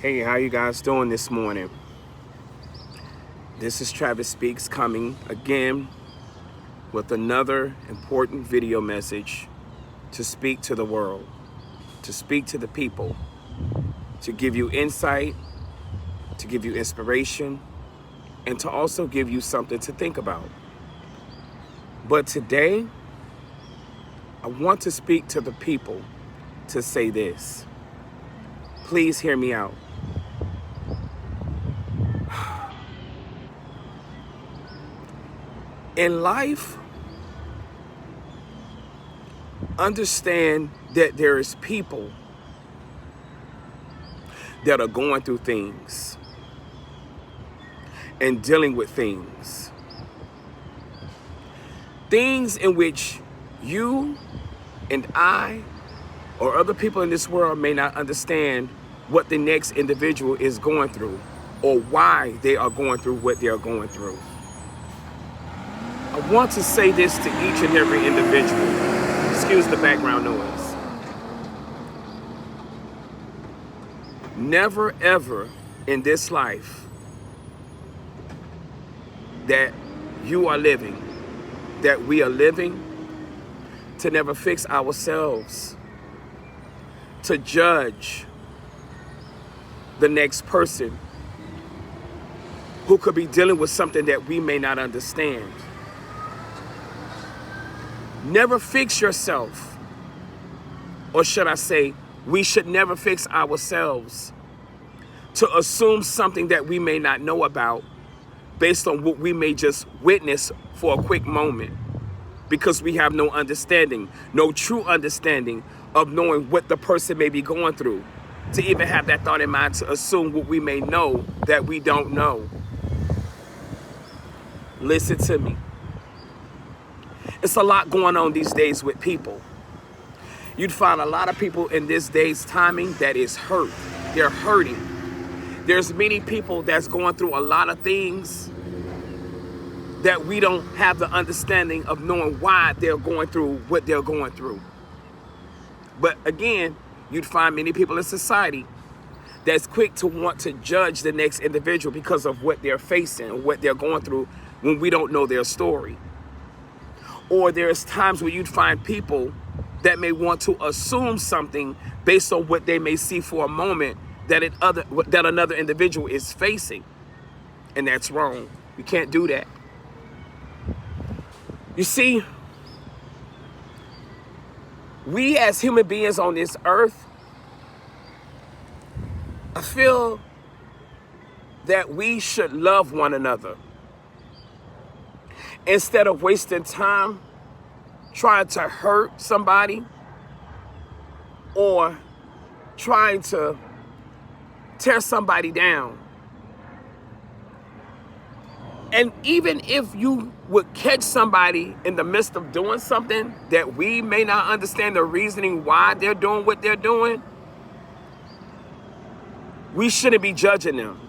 Hey, how you guys doing this morning? This is Travis Speaks coming again with another important video message to speak to the world, to speak to the people, to give you insight, to give you inspiration, and to also give you something to think about. But today, I want to speak to the people to say this. Please hear me out. In life, understand that there is people that are going through things and dealing with things. Things in which you and I or other people in this world may not understand what the next individual is going through or why they are going through what they are going through. I want to say this to each and every individual. Excuse the background noise. Never ever in this life that you are living, that we are living, to never fix ourselves, to judge the next person who could be dealing with something that we may not understand. Never fix yourself, or should I say, we should never fix ourselves to assume something that we may not know about based on what we may just witness for a quick moment, because we have no understanding, no true understanding of knowing what the person may be going through, to even have that thought in mind to assume what we may know that we don't know. Listen to me. It's a lot going on these days with people. You'd find a lot of people in this day's timing that is hurt. They're hurting. There's many people that's going through a lot of things that we don't have the understanding of knowing why they're going through what they're going through. But again, you'd find many people in society that's quick to want to judge the next individual because of what they're facing or what they're going through when we don't know their story. Or there's times where you'd find people that may want to assume something based on what they may see for a moment that another individual is facing. And that's wrong. We can't do that. You see, we as human beings on this earth, I feel that we should love one another instead of wasting time trying to hurt somebody or trying to tear somebody down. And even if you would catch somebody in the midst of doing something that we may not understand the reasoning why they're doing what they're doing, we shouldn't be judging them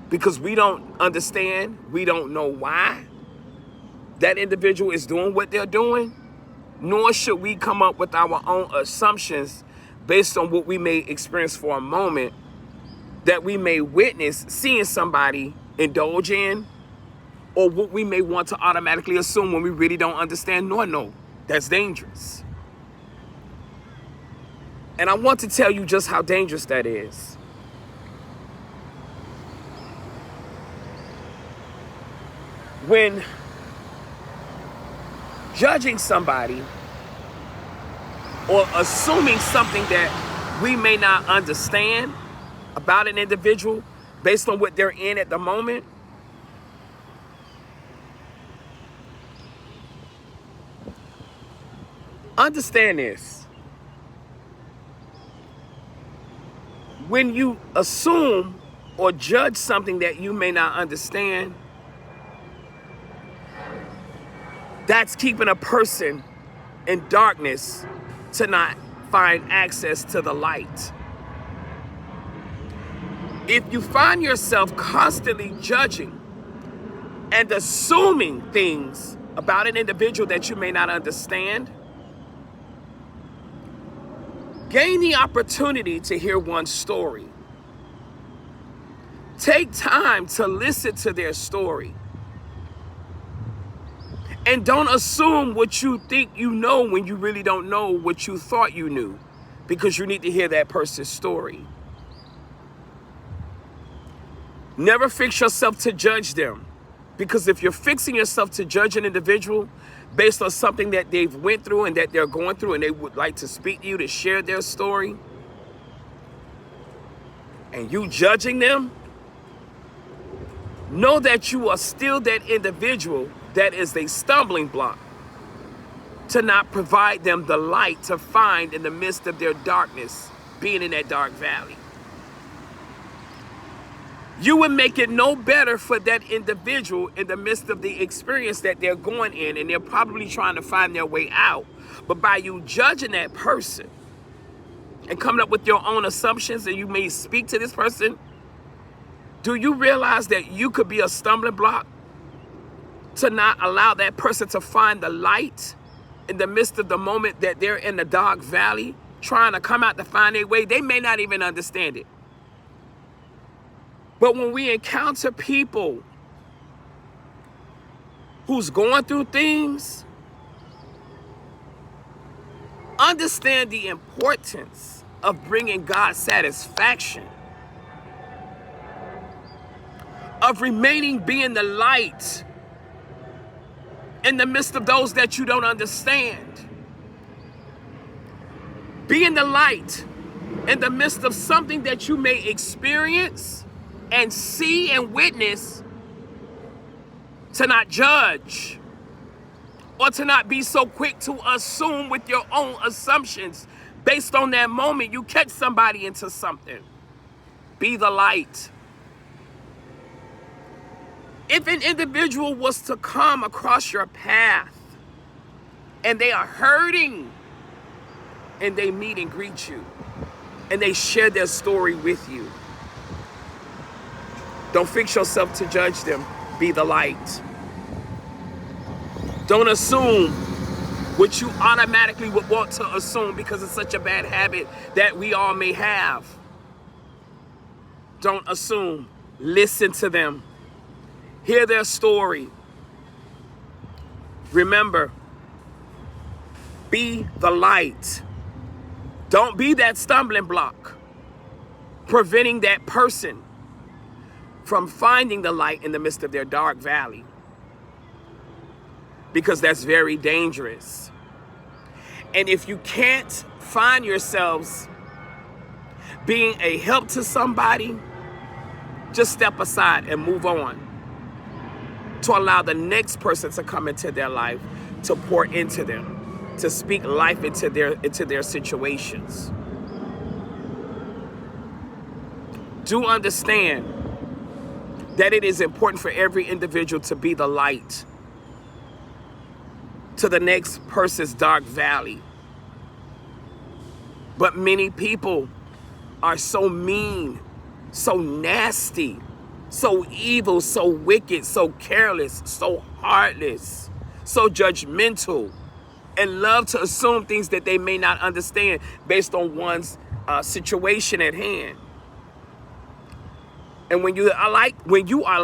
because we don't understand, we don't know why that individual is doing what they're doing, nor should we come up with our own assumptions based on what we may experience for a moment that we may witness seeing somebody indulge in, or what we may want to automatically assume when we really don't understand nor know. That's dangerous. And I want to tell you just how dangerous that is. When judging somebody or assuming something that we may not understand about an individual based on what they're in at the moment, understand this. When you assume or judge something that you may not understand, that's keeping a person in darkness to not find access to the light. If you find yourself constantly judging and assuming things about an individual that you may not understand, gain the opportunity to hear one story. Take time to listen to their story. And don't assume what you think you know when you really don't know what you thought you knew, because you need to hear that person's story. Never fix yourself to judge them, because if you're fixing yourself to judge an individual based on something that they've went through and that they're going through, and they would like to speak to you to share their story, and you judging them, know that you are still that individual that is a stumbling block to not provide them the light to find in the midst of their darkness, being in that dark valley. You would make it no better for that individual in the midst of the experience that they're going in, and they're probably trying to find their way out. But by you judging that person and coming up with your own assumptions, and you may speak to this person, do you realize that you could be a stumbling block to not allow that person to find the light in the midst of the moment that they're in the dark valley, trying to come out to find their way? They may not even understand it. But when we encounter people who's going through things, understand the importance of bringing God satisfaction, of remaining being the light in the midst of those that you don't understand. Being the light in the midst of something that you may experience and see and witness, to not judge or to not be so quick to assume with your own assumptions based on that moment you catch somebody into something. Be the light. If an individual was to come across your path and they are hurting and they meet and greet you and they share their story with you, don't fix yourself to judge them. Be the light. Don't assume what you automatically would want to assume, because it's such a bad habit that we all may have. Don't assume. Listen to them. Hear their story. Remember, be the light. Don't be that stumbling block, preventing that person from finding the light in the midst of their dark valley, because that's very dangerous. And if you can't find yourselves being a help to somebody, just step aside and move on to allow the next person to come into their life, to pour into them, to speak life into their situations. Do understand that it is important for every individual to be the light to the next person's dark valley. But many people are so mean, so nasty, so evil, so wicked, so careless, so heartless, so judgmental, and love to assume things that they may not understand based on one's situation at hand. And when you are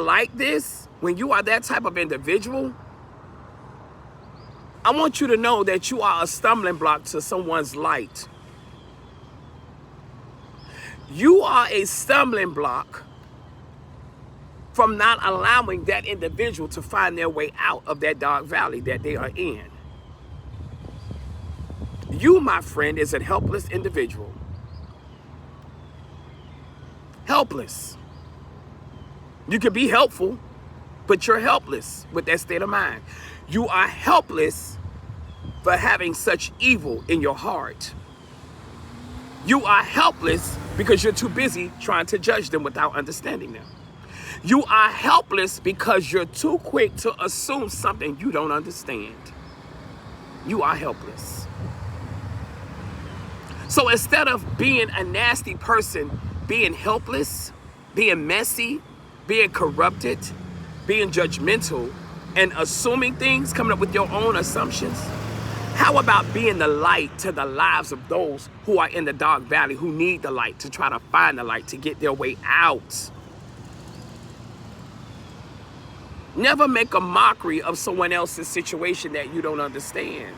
like this, when you are that type of individual, I want you to know that you are a stumbling block to someone's light. You are a stumbling block from not allowing that individual to find their way out of that dark valley that they are in. You, my friend, is a helpless individual. Helpless. You can be helpful, but you're helpless with that state of mind. You are helpless for having such evil in your heart. You are helpless because you're too busy trying to judge them without understanding them. You are helpless because you're too quick to assume something you don't understand. You are helpless. So instead of being a nasty person, being helpless, being messy, being corrupted, being judgmental, and assuming things, coming up with your own assumptions, how about being the light to the lives of those who are in the dark valley, who need the light, to try to find the light, to get their way out? Never make a mockery of someone else's situation that you don't understand.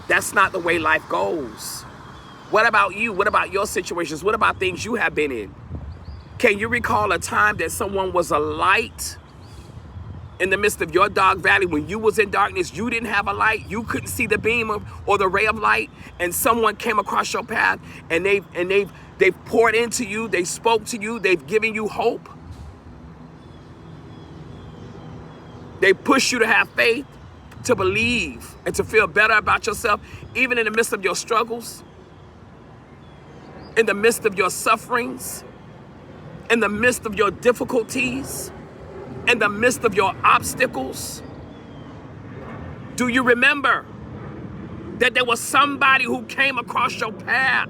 That's not the way life goes. What about you? What about your situations? What about things you have been in? Can you recall a time that someone was a light in the midst of your dark valley? When you was in darkness, you didn't have a light. You couldn't see the beam or the ray of light, and someone came across your path and they've poured into you. They spoke to you. They've given you hope. They push you to have faith, to believe, and to feel better about yourself, even in the midst of your struggles, in the midst of your sufferings, in the midst of your difficulties, in the midst of your obstacles. Do you remember that there was somebody who came across your path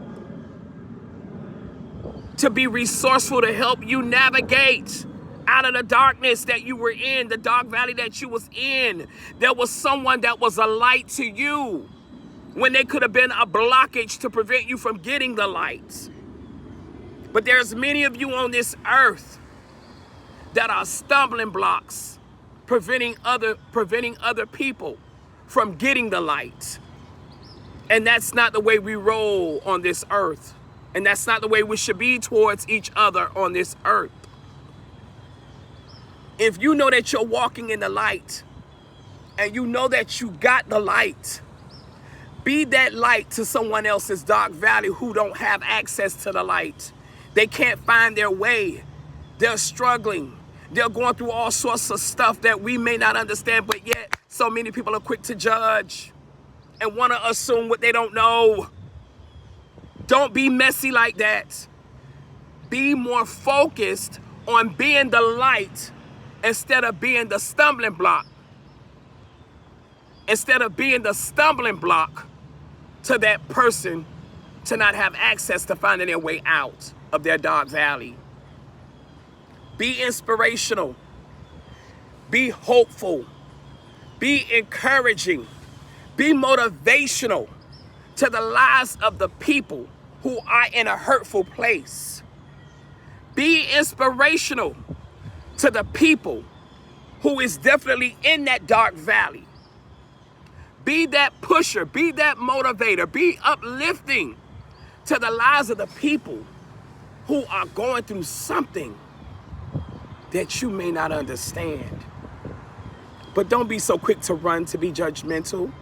to be resourceful, to help you navigate out of the darkness that you were in, the dark valley that you was in? There was someone that was a light to you when they could have been a blockage to prevent you from getting the light. But there's many of you on this earth that are stumbling blocks, preventing other people from getting the light. And that's not the way we roll on this earth. And that's not the way we should be towards each other on this earth. If you know that you're walking in the light and you know that you got the light, be that light to someone else's dark valley who don't have access to the light. They can't find their way. They're struggling. They're going through all sorts of stuff that we may not understand, but yet so many people are quick to judge and want to assume what they don't know. Don't be messy like that. Be more focused on being the light instead of being the stumbling block. Instead of being the stumbling block to that person to not have access to finding their way out of their dark valley. Be inspirational. Be hopeful. Be encouraging. Be motivational to the lives of the people who are in a hurtful place. Be inspirational to the people who is definitely in that dark valley. Be that pusher, be that motivator, be uplifting to the lives of the people who are going through something that you may not understand. But don't be so quick to run to be judgmental.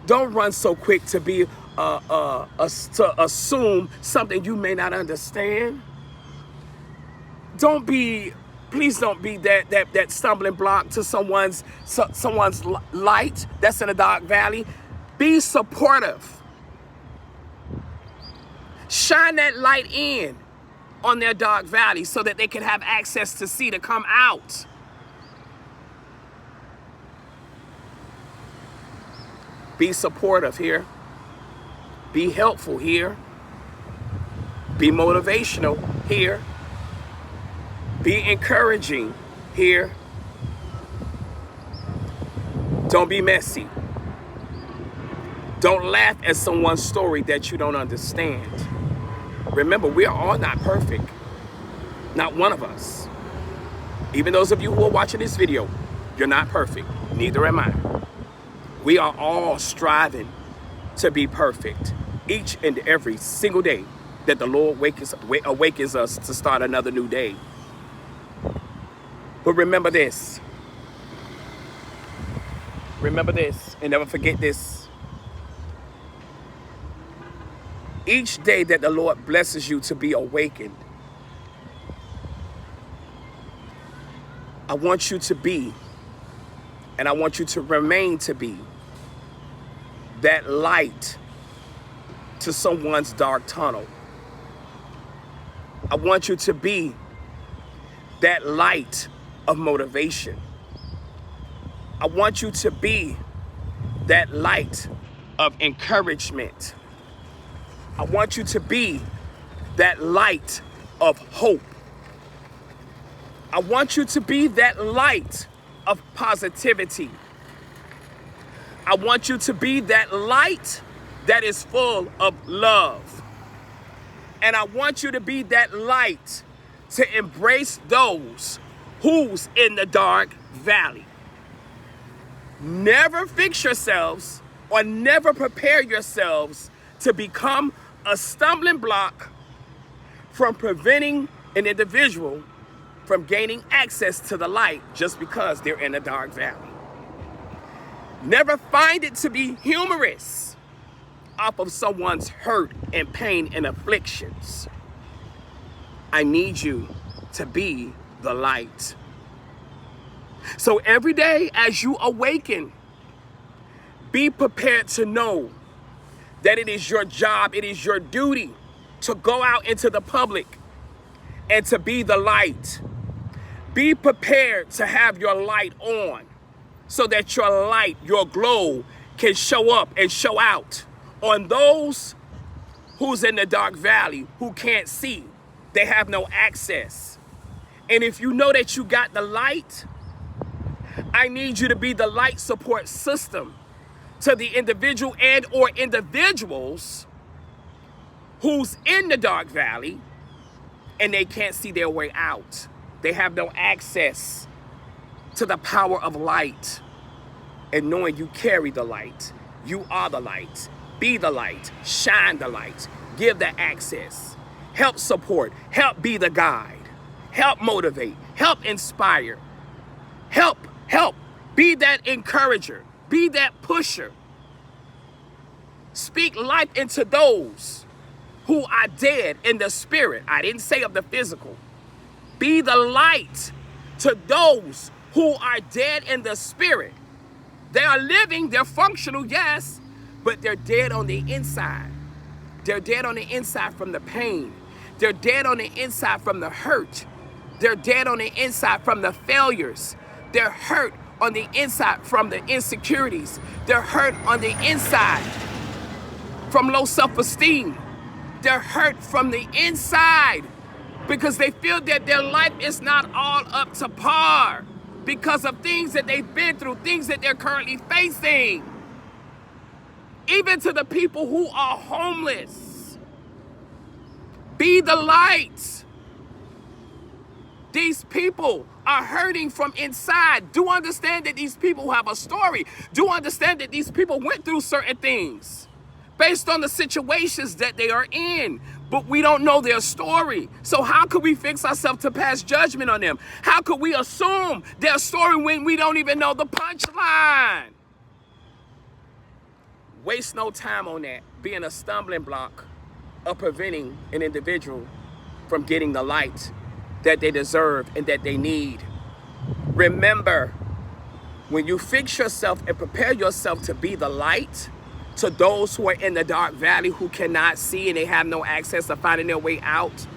Don't run so quick to be to assume something you may not understand. Please don't be that stumbling block to someone's light that's in a dark valley. Be supportive. Shine that light in on their dark valley so that they can have access to see to come out. Be supportive here. Be helpful here. Be motivational here. Be encouraging here. Don't be messy. Don't laugh at someone's story that you don't understand. Remember, we are all not perfect. Not one of us. Even those of you who are watching this video, you're not perfect. Neither am I. We are all striving to be perfect each and every single day that the Lord awakens us to start another new day. But remember this. Remember this and never forget this. Each day that the Lord blesses you to be awakened, I want you to be, and I want you to remain to be, that light to someone's dark tunnel. I want you to be that light of motivation. I want you to be that light of encouragement. I want you to be that light of hope. I want you to be that light of positivity. I want you to be that light that is full of love. And I want you to be that light to embrace those who's in the dark valley. Never fix yourselves or never prepare yourselves to become a stumbling block from preventing an individual from gaining access to the light just because they're in a dark valley. Never find it to be humorous off of someone's hurt and pain and afflictions. I need you to be the light. So every day as you awaken, be prepared to know that it is your job, it is your duty to go out into the public and to be the light. Be prepared to have your light on so that your light, your glow, can show up and show out on those who's in the dark valley, who can't see. They have no access. And if you know that you got the light, I need you to be the light support system to the individual and or individuals who's in the dark valley and they can't see their way out. They have no access to the power of light. And knowing you carry the light, you are the light. Be the light, shine the light, give the access, help support, help be the guide, help motivate, help inspire, help, be that encourager, be that pusher. Speak life into those who are dead in the spirit. I didn't say of the physical. Be the light to those who are dead in the spirit. They are living, they're functional, yes, but they're dead on the inside. They're dead on the inside from the pain. They're dead on the inside from the hurt. They're dead on the inside from the failures. They're hurt on the inside from the insecurities. They're hurt on the inside from low self-esteem. They're hurt from the inside because they feel that their life is not all up to par because of things that they've been through, things that they're currently facing. Even to the people who are homeless. Be the light. These people are hurting from inside. Do understand that these people have a story. Do understand that these people went through certain things based on the situations that they are in. But we don't know their story. So how could we fix ourselves to pass judgment on them? How could we assume their story when we don't even know the punchline? Waste no time on that, being a stumbling block of preventing an individual from getting the light that they deserve and that they need. Remember, when you fix yourself and prepare yourself to be the light to those who are in the dark valley who cannot see and they have no access to finding their way out,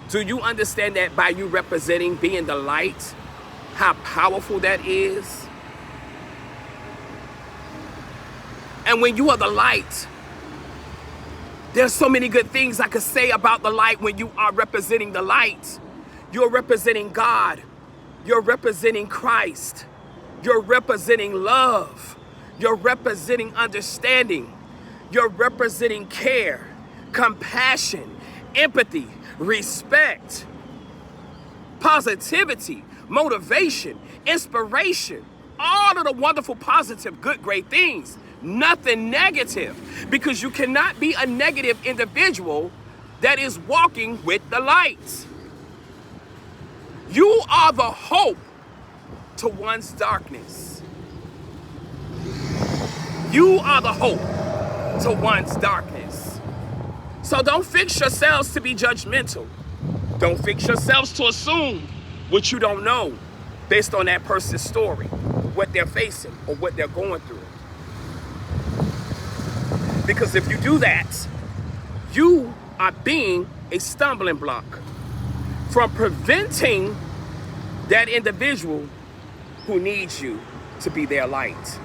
do you understand that by you representing being the light, how powerful that is? And when you are the light, there's so many good things I could say about the light when you are representing the light. You're representing God. You're representing Christ. You're representing love. You're representing understanding. You're representing care, compassion, empathy, respect, positivity, motivation, inspiration, all of the wonderful, positive, good, great things. Nothing negative, because you cannot be a negative individual that is walking with the light. You are the hope to one's darkness. You are the hope to one's darkness. So don't fix yourselves to be judgmental. Don't fix yourselves to assume what you don't know based on that person's story, what they're facing or what they're going through. Because if you do that, you are being a stumbling block from preventing that individual who needs you to be their light.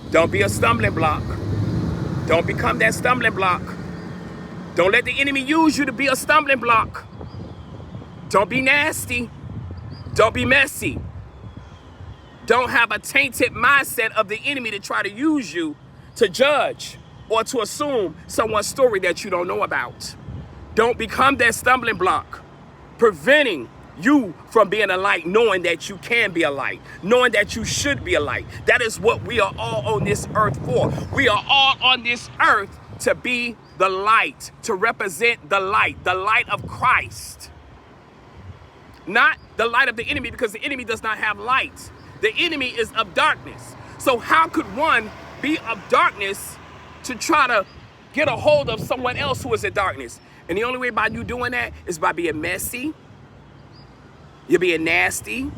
Don't be a stumbling block. Don't become that stumbling block. Don't let the enemy use you to be a stumbling block. Don't be nasty. Don't be messy. Don't have a tainted mindset of the enemy to try to use you to judge or to assume someone's story that you don't know about. Don't become that stumbling block. preventing you from being a light, knowing that you can be a light, knowing that you should be a light. That is what we are all on this earth for. We are all on this earth to be the light, to represent the light of Christ. Not the light of the enemy, because the enemy does not have light. The enemy is of darkness. So how could one be of darkness to try to get a hold of someone else who is in darkness? And the only way by you doing that is by being messy. You're being nasty.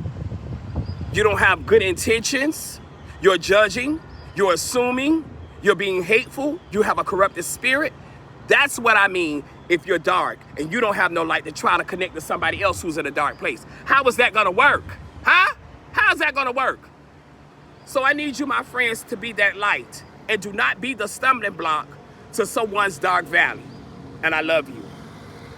You don't have good intentions. You're judging. You're assuming. You're being hateful. You have a corrupted spirit. That's what I mean if you're dark and you don't have no light to try to connect to somebody else who's in a dark place. How is that going to work? Huh? How's that going to work? So I need you, my friends, to be that light and do not be the stumbling block to someone's dark valley. And I love you.